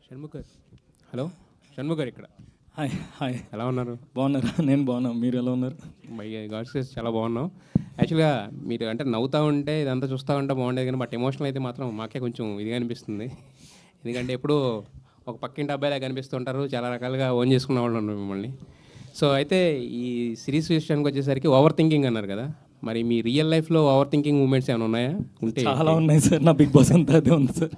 షణ్ముఖ్ గారు, హలో షణ్ముఖ్ గారు ఇక్కడ. హాయ్ హాయ్, ఎలా ఉన్నారు? బాగున్నారా? నేను బాగున్నా, మీరు ఎలా ఉన్నారు? మై గాడ్స్ గ్రేస్ చాలా బాగున్నాం. యాక్చువల్గా మీరు అంటే నవ్వుతూ ఉంటే ఇదంతా చూస్తూ ఉంటే బాగుండేది, కానీ బట్ ఎమోషనల్ అయితే మాత్రం మాకే కొంచెం ఇదిగా అనిపిస్తుంది. ఎందుకంటే ఎప్పుడూ ఒక పక్కింటి అబ్బాయిలా కనిపిస్తుంటారు, చాలా రకాలుగా ఓన్ చేసుకున్న వాళ్ళు ఉన్నారు మిమ్మల్ని. సో అయితే ఈ సిరీస్ విషయానికి వచ్చేసరికి ఓవర్ థింకింగ్ అన్నారు కదా, మరి మీ రియల్ లైఫ్లో ఓవర్ థింకింగ్ మూమెంట్స్ ఏమైనా ఉన్నాయా? ఉంటే చాలా ఉన్నాయి సార్, నా బిగ్ బాస్ అంతా అదే ఉంది సార్.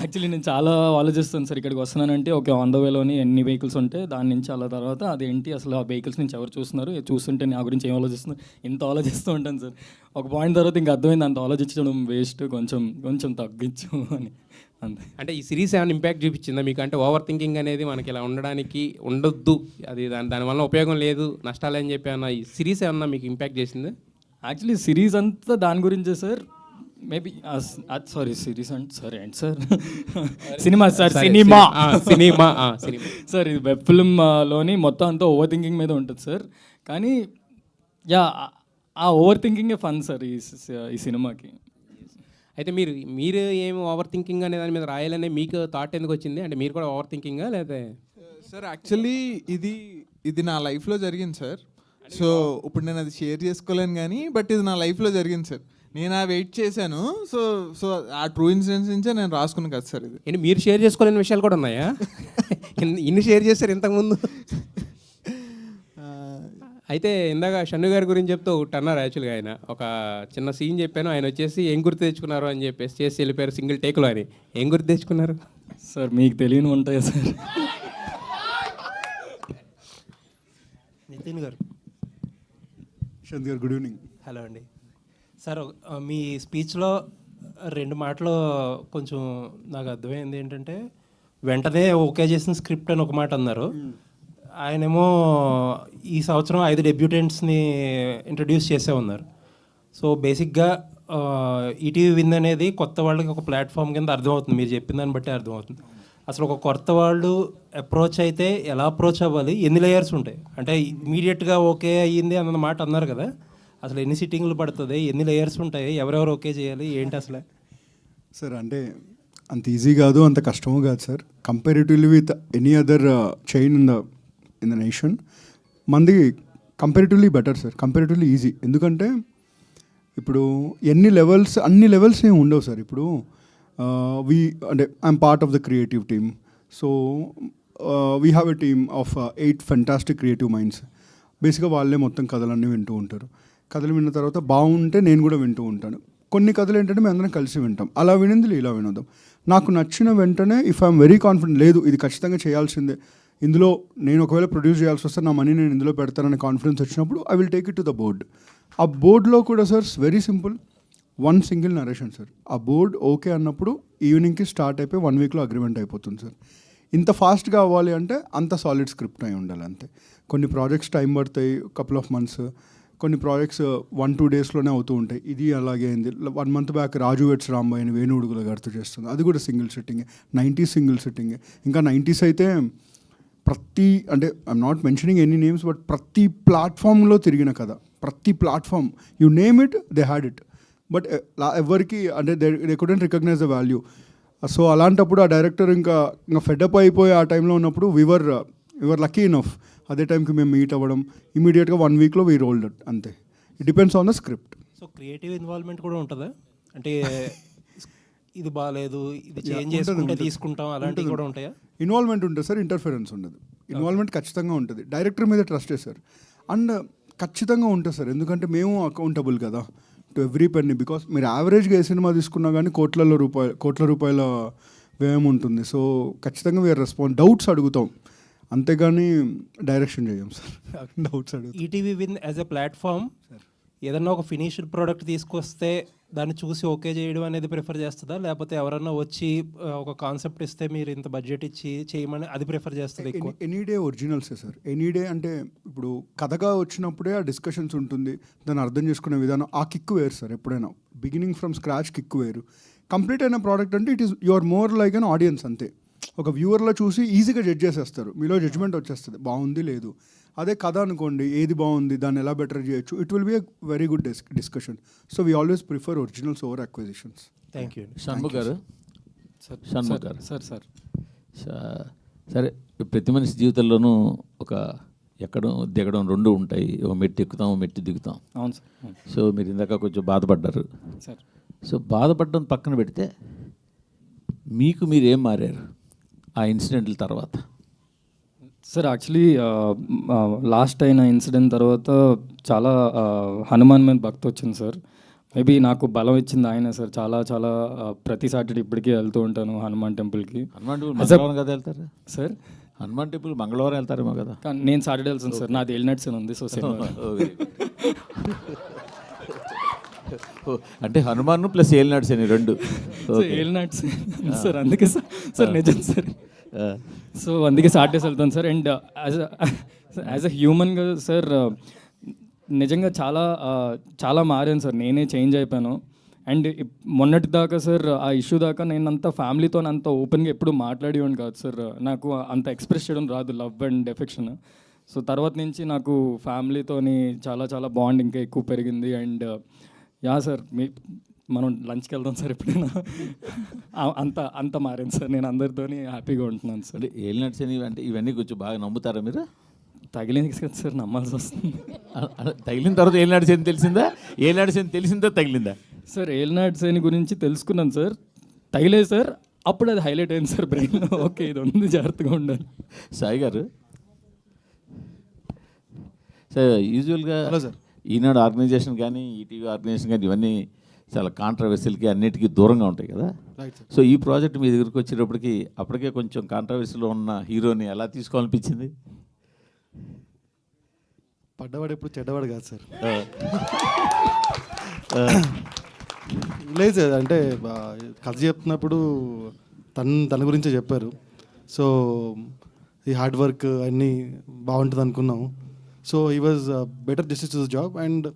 యాక్చువల్లీ నేను చాలా ఆలోచిస్తాను సార్, ఇక్కడికి వస్తున్నానంటే ఓకే ఆన్ ద వేలోని ఎన్ని వెహికల్స్ ఉంటే దాని నుంచి అలా తర్వాత అదేంటి అసలు ఆ వెహికల్స్ నుంచి ఎవరు చూస్తున్నారు, చూస్తుంటే నా గురించి ఏం ఆలోచిస్తున్నారు, ఇంత ఆలోచిస్తూ ఉంటాను సార్. ఒక పాయింట్ తర్వాత ఇంకా అర్థమైంది అంత ఆలోచించడం వేస్ట్, కొంచెం కొంచెం తగ్గించు అని. అంతే. అంటే ఈ సిరీస్ ఏమైనా ఇంపాక్ట్ చూపించిందా మీకు? అంటే ఓవర్ థింకింగ్ అనేది మనకి ఇలా ఉండడానికి ఉండొద్దు, అది దానివల్ల ఉపయోగం లేదు, నష్టాలు అని చెప్పి ఏమన్నా ఈ సిరీస్ ఏమన్నా మీకు ఇంపాక్ట్ చేసిందా? యాక్చువల్లీ సిరీస్ అంతా దాని గురించే సార్. మేబీ సారీ సిరీస్ అంటే సారీ అండి sir, cinema sir, cinema cinema sir, ఇది వెబ్ ఫిల్మ్లోని మొత్తం అంతా ఓవర్ థింకింగ్ మీద ఉంటుంది సార్. కానీ యా, ఆ ఓవర్ థింకింగే ఫన్ సార్ ఈ సినిమాకి. అయితే మీరు ఏం ఓవర్ థింకింగ్ అనే దాని మీద రాయాలనే మీకు థాట్ ఎందుకు వచ్చింది? అంటే మీరు కూడా ఓవర్ థింకింగా లేదా? సార్ యాక్చువల్లీ ఇది నా లైఫ్లో జరిగింది సార్. సో ఇప్పుడు నేను అది షేర్ చేసుకోలేను కానీ బట్ ఇది నా లైఫ్లో జరిగింది సార్. నేను వెయిట్ చేశాను. సో సో ఆ ట్రూ ఇన్సిడెంట్స్ నుంచే నేను రాసుకున్నాను కదా సార్. ఇది ఏంటి మీరు షేర్ చేసుకోలేని విషయాలు కూడా ఉన్నాయా? ఇన్ని షేర్ చేశారు ఇంతకుముందు. అయితే ఇందాక షన్ను గారి గురించి చెప్తూ ఒకటి అన్నారు. యాక్చువల్గా ఆయన ఒక చిన్న సీన్ చెప్పాను, ఆయన వచ్చేసి ఏం గుర్తు తెచ్చుకున్నారు అని చెప్పేసి చేసి వెళ్ళిపోయారు సింగిల్ టేక్లో అని. ఏం గుర్తు తెచ్చుకున్నారు సార్? మీకు తెలియని ఉంటాయా సార్? నితిన్ గారు, శాంతి గారు, గుడ్ ఈవినింగ్. హలో అండి సార్. మీ స్పీచ్లో 2 మాటలు కొంచెం నాకు అర్థమైంది. ఏంటంటే వెంటనే ఓకే చేసిన స్క్రిప్ట్ అని ఒక మాట అన్నారు. ఆయనేమో ఈ సంవత్సరం 5 డెబ్యూటెంట్స్ని ఇంట్రడ్యూస్ చేసే ఉన్నారు. సో బేసిక్గా ఈటీవీ విన్ అనేది కొత్త వాళ్ళకి ఒక ప్లాట్ఫామ్ కింద అర్థమవుతుంది, మీరు చెప్పిన దాన్ని బట్టి అర్థమవుతుంది. అసలు ఒక కొత్త వాళ్ళు అప్రోచ్ అయితే ఎలా అప్రోచ్ అవ్వాలి, ఎన్ని లేయర్స్ ఉంటాయి, అంటే ఇమీడియట్గా ఓకే అయ్యింది అన్న మాట అన్నారు కదా, అసలు ఎన్ని సిట్టింగ్లు పడుతుంది, ఎన్ని లేయర్స్ ఉంటాయి, ఎవరెవరు ఓకే చేయాలి, ఏంటి అసలు? సార్ అంటే అంత ఈజీ కాదు, అంత కష్టము కాదు sir. Comparatively with any other chain in the nation మంది comparatively better sir, comparatively easy. ఎందుకంటే ఇప్పుడు అన్ని లెవెల్స్ ఏమి ఉండవు సార్. ఇప్పుడు అంటే I'm part of the creative team. So we have a team of 8 fantastic creative minds. బేసిక్గా వాళ్ళే మొత్తం కథలన్నీ వింటూ ఉంటారు. కథలు విన్న తర్వాత బాగుంటే నేను కూడా వింటూ ఉంటాను. కొన్ని కథలు ఏంటంటే మేము అందరం కలిసి వింటాం. అలా వినింది ఇలా వినోదాం. నాకు నచ్చిన వెంటనే ఇఫ్ ఐఎమ్ వెరీ కాన్ఫిడెంట్, లేదు ఇది ఖచ్చితంగా చేయాల్సిందే, ఇందులో నేను ఒకవేళ ప్రొడ్యూస్ చేయాల్సి వస్తే నా మనీ నేను ఇందులో పెడతానని కాన్ఫిడెన్స్ వచ్చినప్పుడు I will take it to the board. ఆ బోర్డ్లో కూడా sir very simple, 1 single narration sir. ఆ బోర్డ్ ఓకే అన్నప్పుడు ఈవినింగ్కి స్టార్ట్ అయిపోయి 1 వీక్లో అగ్రిమెంట్ అయిపోతుంది సార్. ఇంత ఫాస్ట్గా అవ్వాలి అంటే అంత సాలిడ్ స్క్రిప్ట్ అయి ఉండాలి అంతే. కొన్ని ప్రాజెక్ట్స్ టైం పడతాయి, కపుల్ ఆఫ్ మంత్స్. కొన్ని ప్రాజెక్ట్స్ 1-2 డేస్లోనే అవుతూ ఉంటాయి. ఇది అలాగే అయింది. 1 మంత్ బ్యాక్ రాజు వెట్స్ రాంబాయిని వేణుగుడుగుల గారితో చేస్తుంది, అది కూడా సింగిల్ సిట్టింగే. 90s single సిట్టింగే. ఇంకా 90s అయితే అంటే I'm not mentioning any names, but ప్రతి ప్లాట్ఫామ్లో తిరిగిన కదా, ప్రతి platform you name it they had it. But ఎవరికి అంటే they couldn't recognise the value. So అలాంటప్పుడు ఆ డైరెక్టర్ ఇంకా ఫెడప్ అయిపోయి ఆ టైంలో ఉన్నప్పుడు వివర్ లక్కీ ఇనఫ్. అదే టైంకి మేము మీట్ అవ్వడం, ఇమీడియట్గా 1 వీక్లో వీ రోల్డ్ ఇట్ అంతే. It depends on the script. So creative involvement కూడా ఉంటుందా? అంటే ఇది బాగాలేదు, ఇది చేంజ్ చేసుకుంటే తీసుకుంటాం, అలాంటివి కూడా ఉంటాయా? ఇన్వాల్వ్మెంట్ ఉంటుంది సార్, ఇంటర్ఫరెన్స్ ఉండదు. ఇన్వాల్వ్మెంట్ ఖచ్చితంగా ఉంటుంది. డైరెక్టర్ మీద ట్రస్ట్ సార్, అండ్ ఖచ్చితంగా ఉంటుంది సార్. ఎందుకంటే మేము అకౌంటబుల్ కదా టు ఎవ్రీ పెన్నీ. బికాస్ మీరు యావరేజ్గా ఏ సినిమా తీసుకున్నా కానీ కోట్ల రూపాయల వ్యయం ఉంటుంది. సో ఖచ్చితంగా వీఆర్ రెస్పాన్స్, డౌట్స్ అడుగుతాం, అంతేగాని డైరెక్షన్ చేయం సార్. డౌట్స్ అడుగుతాం. ETV win as a platform ఏదన్నా ఒక ఫినిష్డ్ ప్రోడక్ట్ తీసుకొస్తే దాన్ని చూసి ఓకే చేయడం అనేది ప్రిఫర్ చేస్తుందా, లేకపోతే ఎవరన్నా వచ్చి ఒక కాన్సెప్ట్ ఇస్తే మీరు ఇంత బడ్జెట్ ఇచ్చి చేయమని అది ప్రిఫర్ చేస్తుంది ఎక్కువ? ఎనీ డే ఒరిజినల్సే సార్. ఎనీ డే అంటే ఇప్పుడు కథగా వచ్చినప్పుడే ఆ డిస్కషన్స్ ఉంటుంది, దాన్ని అర్థం చేసుకునే విధానం, ఆ కిక్ వేరు సార్. ఎప్పుడైనా బిగినింగ్ ఫ్రమ్ స్క్రాచ్ కిక్ వేరు. కంప్లీట్ అయిన ప్రోడక్ట్ అంటే it is you are more like an audience అంతే. ఒక వ్యూవర్లో చూసి ఈజీగా జడ్జ్ చేసేస్తారు, మీలో జడ్జ్మెంట్ వచ్చేస్తుంది బాగుంది లేదు. అదే కథ అనుకోండి, ఏది బాగుంది, దాన్ని ఎలా బెటర్ చేయొచ్చు, it will be a very good discussion. So we always prefer originals over acquisitions. Thank you. Shanmukh గారు, సార్ సార్ సరే, ప్రతి మనిషి జీవితంలోనూ ఒక ఎక్కడం దిగడం రెండు ఉంటాయి. ఒక మెట్టు ఎక్కుతాం, ఒక మెట్టు దిగుతాం. అవును సార్, అవును సో మీరు ఇందాక కొంచెం బాధపడ్డారు. సార్. సో బాధపడడం పక్కన పెడితే మీకు మీరు ఏం మారారు ఆ ఇన్సిడెంట్ల తర్వాత? సార్ యాక్చువల్లీ లాస్ట్ అయిన ఇన్సిడెంట్ తర్వాత చాలా హనుమాన్ మీద భక్తి వచ్చింది సార్. మేబీ నాకు బలం ఇచ్చింది ఆయన సార్. చాలా చాలా ప్రతి సాటర్డే ఇప్పటికీ వెళ్తూ ఉంటాను హనుమాన్ టెంపుల్కి. హనుమాన్ టెంపుల్ మంగళవారం కదా వెళ్తారు సార్? హనుమాన్ టెంపుల్ మంగళవారం వెళ్తారేమో కదా? కానీ నేను సాటర్డే వెళ్తాను సార్. నాది ఎలినట్స్ అని ఉంది. సో అంటే హనుమాన్ ప్లస్ ఏలినాడ్స్ అని రెండు. ఎలినట్స్ సార్, అందుకే సార్ నిజం సార్. సో అందుకే సాటర్డేస్ వెళ్తాను సార్. అండ్ యాజ్ అ హ్యూమన్గా సార్ నిజంగా చాలా మారాను సార్. నేనే చేంజ్ అయిపోయాను. అండ్ మొన్నటి దాకా సార్ ఆ ఇష్యూ దాకా నేను అంత ఫ్యామిలీతో అంత ఓపెన్గా ఎప్పుడు మాట్లాడేవాడిని కాదు సార్. నాకు అంత ఎక్స్ప్రెస్ చేయడం రాదు, లవ్ అండ్ ఎఫెక్షన్. సో తర్వాత నుంచి నాకు ఫ్యామిలీతోని చాలా చాలా బాండ్ ఇంకా ఎక్కువ పెరిగింది. అండ్ యా సార్, మనం లంచ్కి వెళ్దాం సార్ ఎప్పుడైనా. అంత మారింది సార్. నేను అందరితోని హ్యాపీగా ఉంటున్నాను సార్. అంటే ఏలినాడ్స్ అని అంటే ఇవన్నీ కొంచెం బాగా నమ్ముతారా మీరు? తగిలింది కదా సార్, నమ్మాల్సి వస్తుంది. తగిలిన తర్వాత ఏలినాడ్స్ అని తెలిసిందా? ఏలినాడ్స్ అని తెలిసిందా తగిలిందా? సార్ ఏలినాడ్ సేని గురించి తెలుసుకున్నాను సార్. తగిలేదు సార్. అప్పుడు అది హైలైట్ అయింది సార్ బ్రెయిన్లో. ఓకే, ఇది ఉంది, జాగ్రత్తగా ఉండాలి. సాయి గారు సార్, యూజువల్గా సార్ ఈనాడు ఆర్గనైజేషన్ కానీ ఈటీవీ ఆర్గనైజేషన్ కానీ ఇవన్నీ చాలా కాంట్రవర్సీలకి అన్నిటికీ దూరంగా ఉంటాయి కదా. సో ఈ ప్రాజెక్ట్ మీ దగ్గరికి వచ్చేటప్పటికి అప్పటికే కొంచెం కాంట్రవర్సీలో ఉన్న హీరోని ఎలా తీసుకోవాలనిపించింది? పడ్డవాడు ఎప్పుడు చెడ్డవాడు కాదు సార్. లేదు సార్, అంటే కథ చెప్తున్నప్పుడు తన గురించే చెప్పారు. సో ఈ హార్డ్ వర్క్ అన్నీ బాగుంటుంది అనుకున్నాము. So he was better justice to the job. And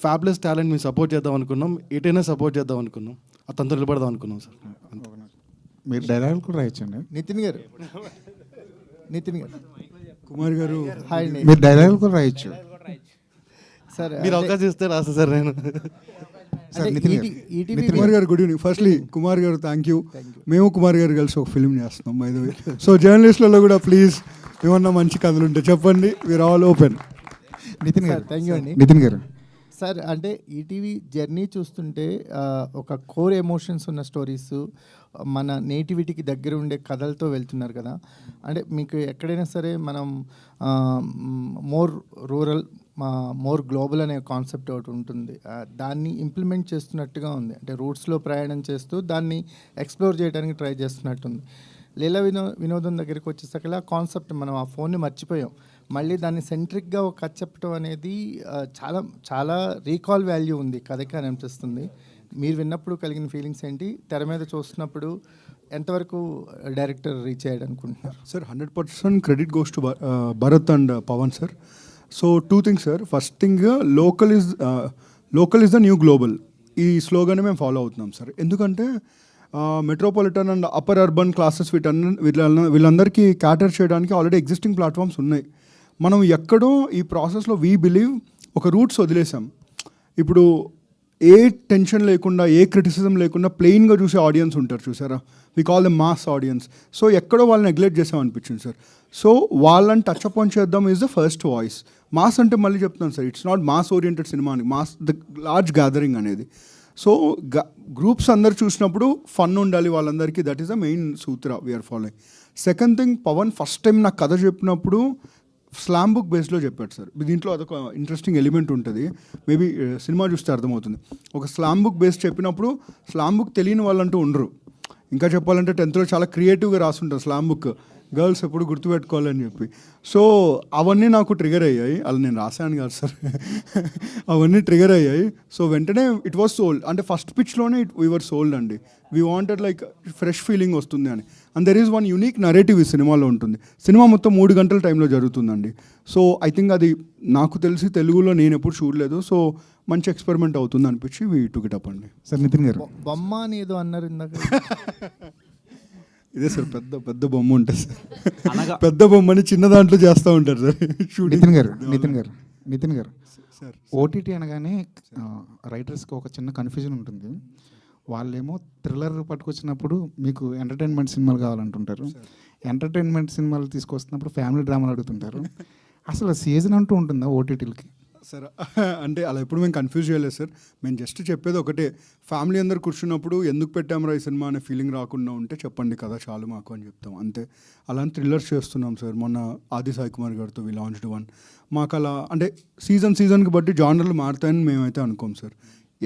fables talent మేము సపోర్ట్ చేద్దాం అనుకున్నాం. ఎటైనా సపోర్ట్ చేద్దాం అనుకున్నాం. అతనితో నిలబడదాం అనుకున్నాం సార్. మీరు డైలాగులు కూడా రాయొచ్చండి. నితిన్ గారు కుమార్ గారు హాయ్ అండి. మీరు డైలాగులు కూడా రాయొచ్చు సార్ మీరు అవకాశం ఇస్తే రాస్తా సార్ నేను. సార్ నితిన్ గారు. ఈటీవీ కుమార్ గారు గుడ్ ఈవినింగ్. ఫస్ట్లీ కుమార్ గారు థ్యాంక్ యూ. మేము కుమార్ గారు కలిసి ఒక ఫిల్మ్ చేస్తున్నాం బై ద వే. సో జర్నలిస్టులలో కూడా ప్లీజ్ ఏమన్నా మంచి కథలు ఉంటే చెప్పండి. We are all open. నితిన్ గారు. థ్యాంక్ యూ అండి. నితిన్ గారు సార్, అంటే ఈటీవీ జర్నీ చూస్తుంటే ఒక కోర్ ఎమోషన్స్ ఉన్న స్టోరీస్, మన నేటివిటీకి దగ్గర ఉండే కథలతో వెళ్తున్నారు కదా. అంటే మీకు ఎక్కడైనా సరే మనం మోర్ రూరల్, మోర్ గ్లోబల్ అనే కాన్సెప్ట్ ఒకటి ఉంటుంది. దాన్ని ఇంప్లిమెంట్ చేస్తున్నట్టుగా ఉంది. అంటే రూట్స్లో ప్రయాణం చేస్తూ దాన్ని ఎక్స్ప్లోర్ చేయడానికి ట్రై చేస్తున్నట్టుంది. లీలా వినోదం దగ్గరికి వచ్చేసరికి ఆ కాన్సెప్ట్ మనం ఆ ఫోన్ని మర్చిపోయాం. మళ్ళీ దాన్ని సెంట్రిక్గా ఒక కథ చెప్పడం అనేది చాలా చాలా రీకాల్ వాల్యూ ఉంది కథకి అని అనిపిస్తుంది. మీరు విన్నప్పుడు కలిగిన ఫీలింగ్స్ ఏంటి? తెర మీద చూస్తున్నప్పుడు ఎంతవరకు డైరెక్టర్ రీచ్ అయ్యాడు అనుకుంటున్నారు? Sir 100% credit goes to Bharath and Pavan sir. So 2 things sir. First thing, local is the new global. ఈ స్లోగానే మేము ఫాలో అవుతున్నాం సార్. ఎందుకంటే metropolitan and upper urban classes వీళ్ళందరికీ క్యాటర్ చేయడానికి ఆల్రెడీ ఎగ్జిస్టింగ్ ప్లాట్ఫామ్స్ ఉన్నాయి. మనం ఎక్కడో ఈ ప్రాసెస్లో వీ బిలీవ్ ఒక రూట్స్ వదిలేసాం. ఇప్పుడు ఏ టెన్షన్ లేకుండా, ఏ క్రిటిసిజం లేకుండా ప్లెయిన్గా చూసే ఆడియన్స్ ఉంటారు చూసారా, we call the mass audience. So ఎక్కడో వాళ్ళని నెగ్లెక్ట్ చేసాం అనిపించింది సార్. సో వాళ్ళని టచ్ అప్ ఆన్ చేద్దాం is the first voice. Mass అంటే మళ్ళీ చెప్తున్నాను sir, it's not mass oriented cinema అని, మాస్ ద లార్జ్ గ్యాదరింగ్ అనేది. సో గ్రూప్స్ అందరు చూసినప్పుడు ఫన్ ఉండాలి వాళ్ళందరికీ. That is the main sutra we're following. Second thing, Pavan first time నాకు కథ చెప్పినప్పుడు స్లామ్ బుక్ బేస్లో చెప్పాడు సార్. దీంట్లో అదొక ఇంట్రెస్టింగ్ ఎలిమెంట్ ఉంటుంది, మేబీ సినిమా చూస్తే అర్థమవుతుంది. ఒక స్లామ్ బుక్ బేస్ చెప్పినప్పుడు స్లామ్ బుక్ తెలియని వాళ్ళంటూ ఉండరు. ఇంకా చెప్పాలంటే 10th చాలా క్రియేటివ్గా రాస్తుంటారు స్లామ్ బుక్, గర్ల్స్ ఎప్పుడు గుర్తుపెట్టుకోవాలని చెప్పి. సో అవన్నీ నాకు ట్రిగర్ అయ్యాయి. అలా నేను రాశాను కాదు సార్, అవన్నీ ట్రిగర్ అయ్యాయి. సో వెంటనే ఇట్ వాజ్ సోల్డ్. అంటే ఫస్ట్ పిచ్లోనే వీ వర్ సోల్డ్ అండి. We wanted like fresh feeling వస్తుంది అని. And there is one unique narrative ఈ సినిమాలో ఉంటుంది. సినిమా మొత్తం 3 గంటల టైంలో జరుగుతుందండి. సో ఐ థింక్ అది నాకు తెలిసి తెలుగులో నేను ఎప్పుడు చూడలేదు. సో మంచి ఎక్స్పెరిమెంట్ అవుతుంది అనిపించి వీ టుక్ ఇట్ అప్ అండి. సార్ నితిన్ గారు. బొమ్మ అని ఏదో అన్నారు ఇందాక. ఇదే సార్ పెద్ద బొమ్మ ఉంటుంది సార్. పెద్ద బొమ్మని చిన్న దాంట్లో చేస్తూ ఉంటారు sir. Nitin garu sir, OTT అనగానే రైటర్స్కి ఒక చిన్న కన్ఫ్యూజన్ ఉంటుంది. వాళ్ళేమో థ్రిల్లర్ పట్టుకొచ్చినప్పుడు మీకు ఎంటర్టైన్మెంట్ సినిమాలు కావాలంటుంటారు, ఎంటర్టైన్మెంట్ సినిమాలు తీసుకొస్తున్నప్పుడు ఫ్యామిలీ డ్రామాలు అడుగుతుంటారు. అసలు సీజన్ అంటూ ఉంటుందా ఓటీటీలకి? సార్ అంటే అలా ఎప్పుడు మేము కన్ఫ్యూజ్ చేయలేదు సార్. మేము జస్ట్ చెప్పేది ఒకటే, ఫ్యామిలీ అందరు కూర్చున్నప్పుడు ఎందుకు పెట్టామరా ఈ సినిమా అనే ఫీలింగ్ రాకుండా ఉంటే చెప్పండి కదా చాలు మాకు అని చెప్తాం అంతే. అలాంటి థ్రిల్లర్స్ చేస్తున్నాం సార్. మొన్న ఆది సాయి కుమార్ గారితో వి లాంచ్డ్ వన్. మాకు అలా అంటే సీజన్కి బట్టి జానర్లు మారుతాయని మేమైతే అనుకోం సార్.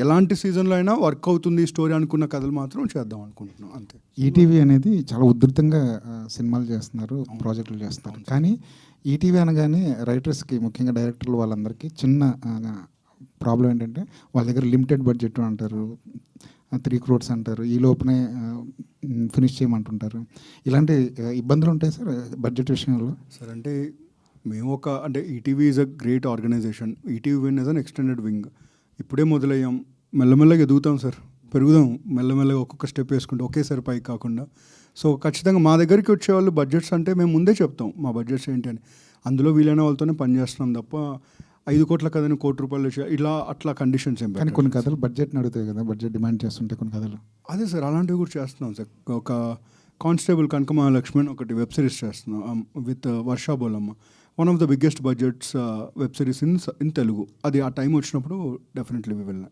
ఎలాంటి సీజన్లో అయినా వర్క్ అవుతుంది స్టోరీ అనుకున్న కథలు మాత్రం చేద్దాం అనుకుంటున్నాం అంతే. ఈటీవీ అనేది చాలా ఉధృతంగా సినిమాలు చేస్తున్నారు, ప్రాజెక్టులు చేస్తున్నారు. కానీ ఈటీవీ అనగానే రైటర్స్కి, ముఖ్యంగా డైరెక్టర్లు వాళ్ళందరికీ చిన్న ప్రాబ్లం ఏంటంటే వాళ్ళ దగ్గర లిమిటెడ్ బడ్జెట్ అంటారు, 3 crores అంటారు, ఈ లోపునే ఫినిష్ చేయమంటుంటారు. ఇలాంటి ఇబ్బందులు ఉంటాయి సార్ బడ్జెట్ విషయంలో? సార్ అంటే మేము అంటే ETV is a great organisation. ETV win as an extended wing. ఇప్పుడే మొదలయ్యాం, మెల్లమెల్లగా ఎదుగుతాం సార్, పెరుగుదాం మెల్లమెల్లగా ఒక్కొక్క స్టెప్ వేసుకుంటే, ఒకేసారి పైకి కాకుండా. సో ఖచ్చితంగా మా దగ్గరికి వచ్చేవాళ్ళు బడ్జెట్స్ అంటే మేము ముందే చెప్తాం మా బడ్జెట్స్ ఏంటి అని. అందులో వీలైన వాళ్ళతోనే పనిచేస్తున్నాం తప్ప 5 కోట్ల కథని 1 కోటి రూపాయలు ఇలా అట్లా కండిషన్స్ ఏం. కానీ కొన్ని కథలు బడ్జెట్ని అడుగుతాయి కదా, బడ్జెట్ డిమాండ్ చేస్తుంటే కొన్ని కథలు. అదే సార్, అలాంటివి కూడా చేస్తున్నాం సార్. ఒక కానిస్టేబుల్ కనక మహాలక్ష్మి అని ఒకటి వెబ్ సిరీస్ చేస్తున్నాం with Varsha Bollamma. One of the biggest budgets web series in Telugu. అది ఆ టైం వచ్చినప్పుడు definitely we will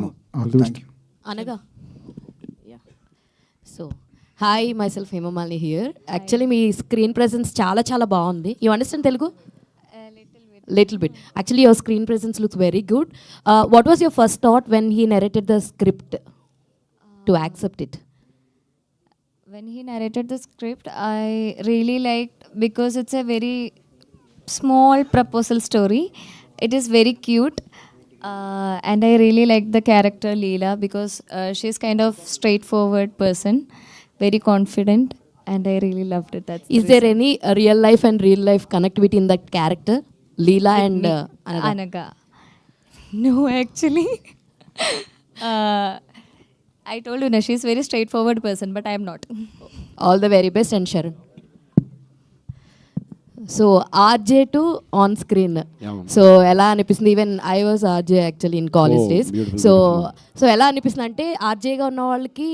know. Thank you. అనగా so hi, myself Hemamalini here. Actually మీ స్క్రీన్ ప్రెజెన్స్ చాలా చాలా బాగుంది. You understand Telugu? Little bit. Actually, your screen presence looks very good. What was your first thought when he narrated the script to accept it? When he narrated the script, I really liked, because it's a very small proposal story. It is very cute. And I really liked the character Leela, because she's kind of straightforward person, very confident, and I really loved it. Is there any real life and real life connectivity in that character? Leela and Anaga. No, actually. I told you, she's very straightforward person, but I am not. All the very best. And Sharon. So RJ to on screen. So ఎలా అనిపిస్తుంది? Even I was RJ actually in college days. So ఎలా అనిపిస్తుంది అంటే ఆర్జేగా ఉన్న వాళ్ళకి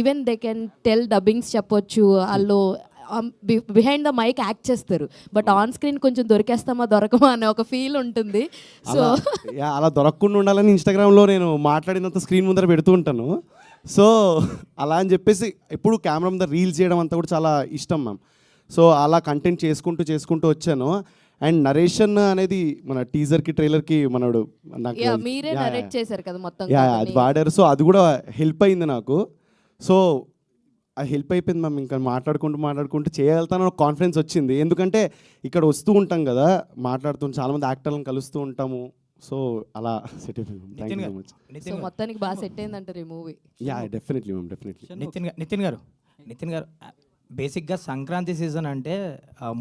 even they can tell dubbings చెప్పొచ్చు, వాళ్ళు behind the mic act చేస్తారు, బట్ ఆన్ స్క్రీన్ కొంచెం దొరికేస్తామా దొరకమా అనే ఒక ఫీల్ ఉంటుంది. సో అలా దొరకకుండా ఉండాలని ఇన్స్టాగ్రామ్లో నేను మాట్లాడినంత స్క్రీన్ ముందర పెడుతూ ఉంటాను. సో అలా అని చెప్పేసి ఎప్పుడు కెమెరా ముందర రీల్స్ చేయడం అంతా కూడా చాలా ఇష్టం మ్యామ్. సో అలా కంటెంట్ చేసుకుంటూ వచ్చాను. అండ్ నరేషన్ అనేది మన టీజర్కి ట్రైలర్కి మనోడు మీరే నరేట్ చేశారు కదా మొత్తం, అది వాడారు. సో అది కూడా హెల్ప్ అయింది నాకు. సో అది హెల్ప్ అయిపోయింది మ్యామ్. ఇంకా మాట్లాడుకుంటూ చేయగలుగుతాను ఒక కాన్ఫిడెన్స్ వచ్చింది. ఎందుకంటే ఇక్కడ వస్తూ ఉంటాం కదా, మాట్లాడుతూ చాలామంది యాక్టర్లను కలుస్తూ ఉంటాము. సో అలా సెట్ అయిపోయింది. Thank you so much. So మొత్తానికి బాగా సెట్ అయిందంటారు ఈ movie? Yeah, definitely ma'am, definitely. Nithin garu బేసిక్గా సంక్రాంతి సీజన్ అంటే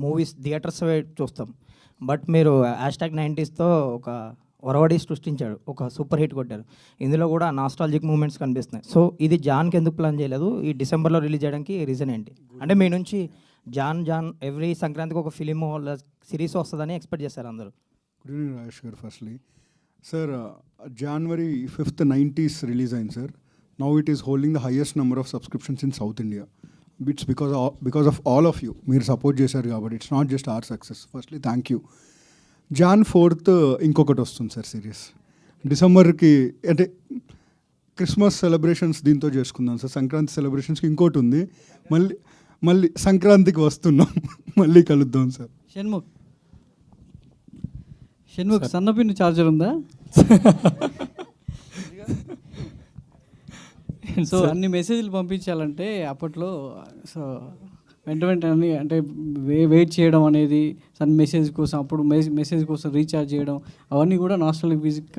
మూవీస్ థియేటర్స్ చూస్తాం, బట్ మీరు #90sతో ఒక ఒరవడి సృష్టించాడు, ఒక సూపర్ హిట్ కొట్టారు. ఇందులో కూడా నాస్టాలజిక్ మూమెంట్స్ కనిపిస్తున్నాయి. సో ఇది జాన్కి ఎందుకు ప్లాన్ చేయలేదు? ఈ డిసెంబర్లో రిలీజ్ చేయడానికి రీజన్ ఏంటి? అంటే మీ నుంచి జాన్ ఎవ్రీ సంక్రాంతికి ఒక ఫిలిం సిరీస్ వస్తుందని ఎక్స్పెక్ట్ చేశారు అందరూ. గుడ్ ఈవినింగ్ రాజేష్ గారు. Firstly sir, January 5th 90s release అయింది సార్. Now it is holding the highest number of subscriptions in South India. It's because of all of you. మీరు support చేశారు కాబట్టి. It's not just our success. Firstly thank you. Jan 4th ఇంకొకటి వస్తుంది sir series. డిసెంబర్కి అంటే Christmas celebrations దీంతో చేసుకుందాం sir. Sankranti సెలబ్రేషన్స్కి ఇంకోటి ఉంది. మళ్ళీ సంక్రాంతికి వస్తున్నాం, మళ్ళీ కలుద్దాం సార్. షణ్ముఖ్ సన్నపిన్ను చార్జర్ ఉందా? సో అన్ని మెసేజ్లు పంపించాలంటే అప్పట్లో సో వెంటనే అంటే వెయిట్ చేయడం అనేది మెసేజ్ కోసం, అప్పుడు మెసేజ్ కోసం రీఛార్జ్ చేయడం, అవన్నీ కూడా నాస్టాల్జిక్ మ్యూజిక్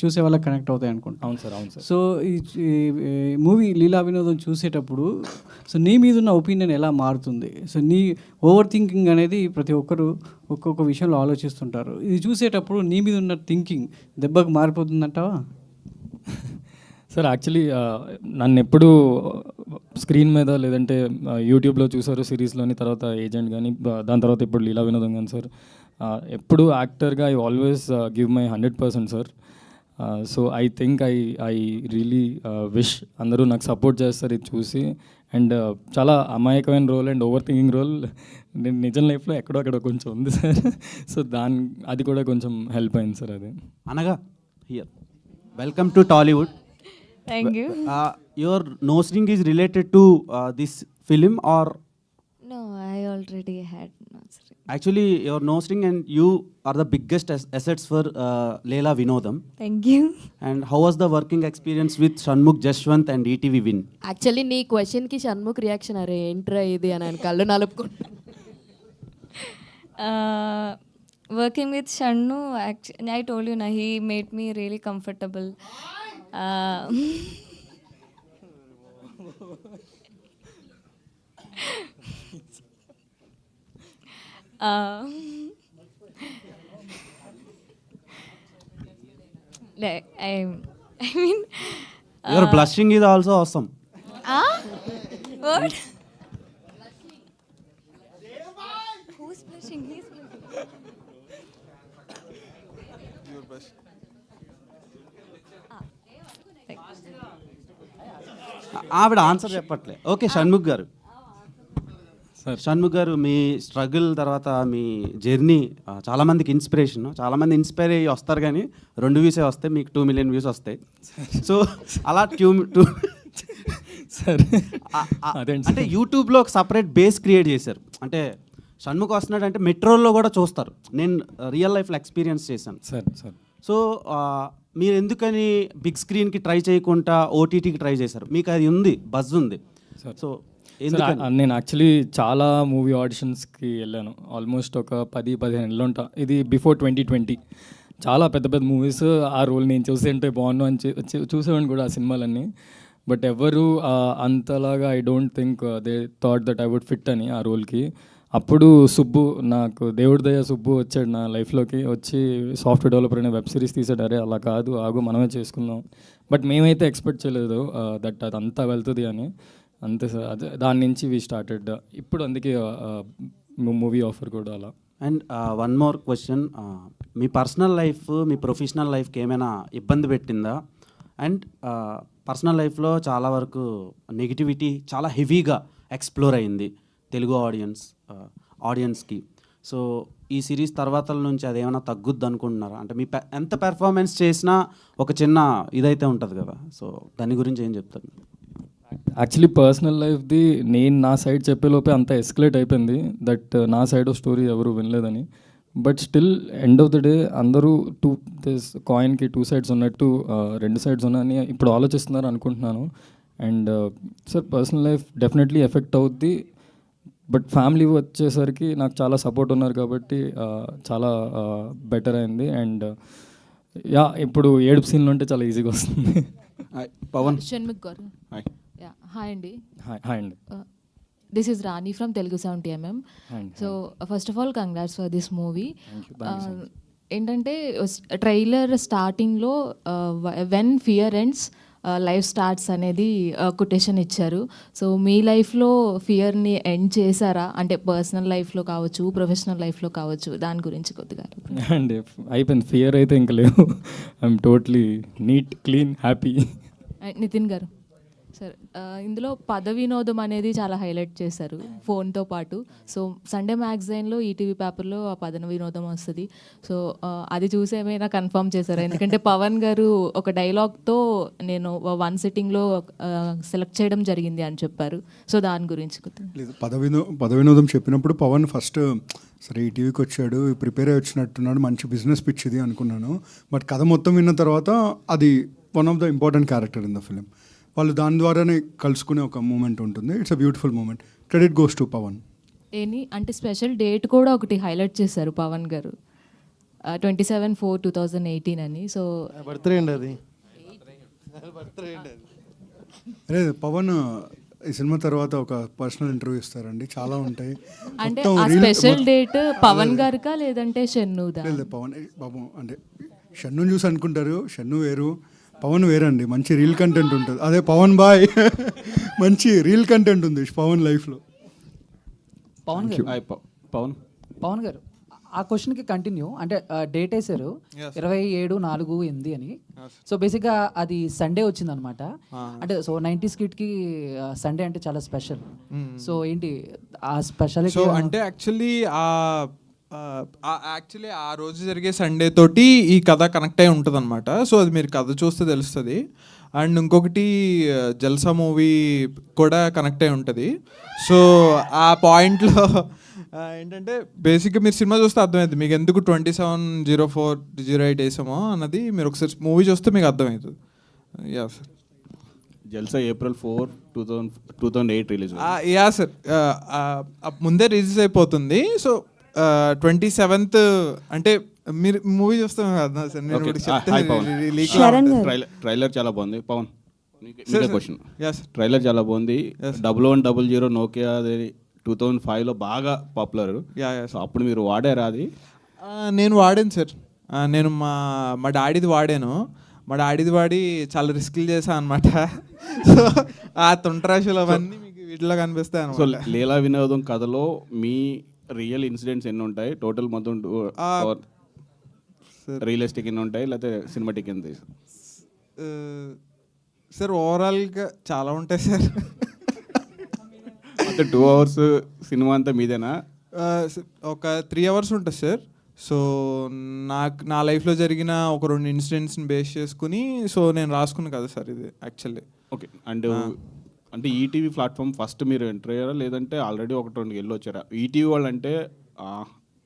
చూసే వాళ్ళకి కనెక్ట్ అవుతాయి అనుకుంటా. అవును సార్. సో ఈ మూవీ లీలా వినోదం చూసేటప్పుడు సో నీ మీద ఉన్న ఒపీనియన్ ఎలా మారుతుంది? సో నీ ఓవర్ థింకింగ్ అనేది ప్రతి ఒక్కరు ఒక్కొక్క విషయంలో ఆలోచిస్తుంటారు. ఇది చూసేటప్పుడు నీ మీద ఉన్న థింకింగ్ దెబ్బకు మారిపోతుందంటావా? సార్ యాక్చువల్లీ నన్ను ఎప్పుడు స్క్రీన్ మీద లేదంటే యూట్యూబ్లో చూసారు సిరీస్లోని, తర్వాత ఏజెంట్ కానీ, దాని తర్వాత ఇప్పుడు లీలా వినోదం కానీ సార్, ఎప్పుడు యాక్టర్గా I always give my 100% sir. So I think I really wish అందరూ నాకు సపోర్ట్ చేస్తారు ఇది చూసి. అండ్ చాలా అమాయకమైన role and overthinking role నేను నిజం లైఫ్లో ఎక్కడో కొంచెం ఉంది సార్. సో అది కూడా కొంచెం హెల్ప్ అయింది సార్ అది. అనగా here welcome to Tollywood. Thank you. Your nose ring is related to this film, or No, I already had nursery. actually your nose ring and you are the biggest assets for Leela Vinodam. Thank you. And how was the working experience with Shanmugh Jashwant and ETV Win? Actually నీ క్వశ్చన్కి Shanmukh reaction అరే ఏంట్రా ఇది అని ఆయన కళ్ళు నలుపుకుంటా. Working with Shannu, actually, I told you, na, he made me really comfortable. Like, I mean, Your blushing is also awesome. what? Who's blushing? He's blushing. ఆవిడ answer చెప్పట్లే. ఓకే, షణ్ముఖ్ గారు. షణ్ముఖ్ గారు, మీ స్ట్రగుల్ తర్వాత మీ జర్నీ చాలామందికి ఇన్స్పిరేషన్. చాలామంది inspire అయ్యి వస్తారు, కానీ 2 వ్యూసే వస్తాయి, మీకు 2 million వ్యూస్ వస్తాయి. సో అలా అంటే యూట్యూబ్లో ఒక సపరేట్ బేస్ క్రియేట్ చేశారు. అంటే షణ్ముఖ్ వస్తున్నాడు అంటే మెట్రోల్లో కూడా చూస్తారు. నేను రియల్ లైఫ్లో ఎక్స్పీరియన్స్ చేశాను సార్. సో మీరు ఎందుకని బిగ్ స్క్రీన్కి ట్రై చేయకుండా ఓటీటీకి ట్రై చేశారు? మీకు అది ఉంది, బజ్ ఉంది. సో నేను యాక్చువల్లీ చాలా మూవీ ఆడిషన్స్కి వెళ్ళాను. ఆల్మోస్ట్ ఒక 10-15 నెలలు ఉంటా. ఇది బిఫోర్ 2020. చాలా పెద్ద మూవీస్ ఆ రోల్ నేను చూసి ఉంటే బాగున్నాను అని చూసేవాడిని కూడా ఆ సినిమాలన్నీ. బట్ ఎవరు అంతలాగా I don't think they thought that I would fit అని ఆ రోల్కి. అప్పుడు సుబ్బు, నాకు దేవుడి దయ సుబ్బు వచ్చాడు నా లైఫ్లోకి. వచ్చి సాఫ్ట్వేర్ డెవలపర్ అనే వెబ్ సిరీస్ తీసాడు. అరే అలా కాదు, ఆగు మనమే చేసుకుందాం. బట్ మేమైతే ఎక్స్పెక్ట్ చేయలేదు దట్ అది అంతా వెళ్తుంది అని. అంతే సార్, అదే దాని నుంచి వీ స్టార్టెడ్. ఇప్పుడు అందుకే మూవీ ఆఫర్ కూడా అలా. And one more question, me personal life me professional లైఫ్కి ఏమైనా ఇబ్బంది పెట్టిందా? అండ్ పర్సనల్ లైఫ్లో చాలా వరకు నెగిటివిటీ చాలా హెవీగా ఎక్స్ప్లోర్ అయింది తెలుగు ఆడియన్స్కి. సో ఈ సిరీస్ తర్వాత నుంచి అదేమైనా తగ్గుద్ది అనుకుంటున్నారా? అంటే మీ ఎంత పెర్ఫార్మెన్స్ చేసినా ఒక చిన్న ఇదైతే ఉంటుంది కదా, సో దాని గురించి ఏం చెప్తారు? యాక్చువల్లీ పర్సనల్ లైఫ్ది నేను నా సైడ్ చెప్పేలోపే అంత ఎస్కలేట్ అయిపోయింది దట్ నా సైడ్ ఆఫ్ స్టోరీ ఎవరు వినలేదని. But still end of the day అందరూ కాయిన్కి 2 sides ఉన్నట్టు 2 sides ఉన్నాయని ఇప్పుడు ఆలోచిస్తున్నారు అనుకుంటున్నాను. And sir personal life definitely effect అవుద్ది. బట్ ఫ్యామిలీ వచ్చేసరికి నాకు చాలా సపోర్ట్ ఉన్నారు కాబట్టి చాలా బెటర్ అయింది. అండ్ ఇప్పుడు ఏడుపు సీన్లు ఉంటే చాలా ఈజీగా వస్తుంది. పవన్. షణ్ముఖ్ గారు. హాయ్ అండి. హాయ్ అండి. This is Rani from Telugu 70mm. So first of all congrats for this movie. ఏంటంటే ట్రైలర్ స్టార్టింగ్లో when fear ends life starts అనేది కొటేషన్ ఇచ్చారు. సో మీ లైఫ్లో ఫియర్ని ఎండ్ చేశారా? అంటే పర్సనల్ లైఫ్లో కావచ్చు, ప్రొఫెషనల్ లైఫ్లో కావచ్చు, దాని గురించి కొద్దిగా. అండి అయిపోయింది, ఫియర్ అయితే ఇంకా లేవు. I'm totally neat, clean, happy. Nithin garu sir, ఇందులో పద వినోదం అనేది చాలా హైలైట్ చేశారు ఫోన్తో పాటు. సో సండే మ్యాగజైన్లో ఈటీవీ పేపర్లో ఆ పద వినోదం వస్తుంది. సో అది చూసి ఏమైనా కన్ఫర్మ్ చేశారు? ఎందుకంటే పవన్ గారు ఒక డైలాగ్తో నేను 1 sittingలో సెలెక్ట్ చేయడం జరిగింది అని చెప్పారు. సో దాని గురించి లేదు, పద వినోదం చెప్పినప్పుడు పవన్ ఫస్ట్ సరే ఈటీవీకి వచ్చాడు, ప్రిపేర్ అయ్యి వచ్చినట్టున్నాడు, మంచి బిజినెస్ పిచ్ ఇది అనుకున్నాను. బట్ కథ మొత్తం విన్న తర్వాత అది one of the important character in the film. వాళ్ళు దాని ద్వారానే కలుసుకునే ఒక మూమెంట్ ఉంటుంది. It's a beautiful moment. Credit goes to Pavan. అంటే స్పెషల్ డేట్ కూడా ఒకటి హైలైట్ చేశారు పవన్ గారు, 27/4/2018 అని. సో బర్త్డే అండి అది. అదే పవన్ ఈ సినిమా తర్వాత ఒక పర్సనల్ ఇంటర్వ్యూ ఇస్తారండి, చాలా ఉంటాయి. అంటే ఆ స్పెషల్ డేట్ పవన్ గారికా లేదంటే షన్నుదా? పవన్ బాబు అంటే షన్ను చూసి అనుకుంటారు, షన్ను వేరు, పవన్ వేరండి. మంచి రీల్ కంటెంట్ ఉంటుంది. అదే పవన్ బాయ్ మంచి రీల్ కంటెంట్ ఉంది పవన్ లైఫ్లో. పవన్ గారు ఆ క్వశ్చన్కి కంటిన్యూ అంటే డేట్ వేసారు 27/4/8 అని. సో బేసిక్గా అది సండే వచ్చింది అనమాట. అంటే సో 90s కిడ్కి సండే అంటే చాలా స్పెషల్. సో ఏంటి ఆ స్పెషాలిటీ? సో అంటే యాక్చువల్లీ ఆ రోజు జరిగే సండే తోటి ఈ కథ కనెక్ట్ అయి ఉంటుంది అనమాట. సో అది మీరు కథ చూస్తే తెలుస్తుంది. అండ్ ఇంకొకటి జల్సా మూవీ కూడా కనెక్ట్ అయి ఉంటుంది. సో ఆ పాయింట్లో ఏంటంటే బేసిక్గా మీరు సినిమా చూస్తే అర్థమవుతుంది మీకు ఎందుకు 27/04/08 వేసామో అన్నది. మీరు ఒకసారి మూవీ చూస్తే మీకు అర్థమవుతుంది. Yeah sir. Jalsa April 4, 2008 release. Yeah sir, ముందే రిలీజ్ అయిపోతుంది. సో 27th అంటే మీరు మూవీ చూస్తే కదా సార్. నేను ట్రైలర్ చాలా బాగుంది. పవన్ క్వశ్చన్, ట్రైలర్ చాలా బాగుంది. 1100 నోకియా 2005లో బాగా పాపులర్. సో అప్పుడు మీరు వాడారా అది? నేను వాడాను సార్. నేను మా డాడీది వాడాను. మా డాడీది వాడి చాలా రిస్క్లు చేశాను అనమాట. సో ఆ తుంటరాశులు అవన్నీ మీకు వీటిలో కనిపిస్తాయి సో అనమాట. లీలా వినోదం కథలో మీ రియల్ ఇన్సిడెంట్స్ ఎన్ని ఉంటాయి టోటల్ మొత్తం? రియలిస్టిక్ ఎన్ని ఉంటాయి లేకపోతే సినిమాటిక్ ఎంత? సార్ ఓవరాల్గా చాలా ఉంటాయి సార్. అంటే 2 hours సినిమా అంతా మీదేనా? ఒక 3 hours ఉంటుంది సార్. సో నా లైఫ్లో జరిగిన ఒక 2 ఇన్సిడెంట్స్ని బేస్ చేసుకుని సో నేను రాసుకున్నాను కదా సార్ ఇది యాక్చువల్లీ. ఓకే. అండ్ అంటే ఈటీవీ ప్లాట్ఫామ్ ఫస్ట్ మీరు ఎంటర్ అయ్యారా లేదంటే ఆల్రెడీ 1-2 వెళ్ళి వచ్చారా? ఈటీవీ వాళ్ళు అంటే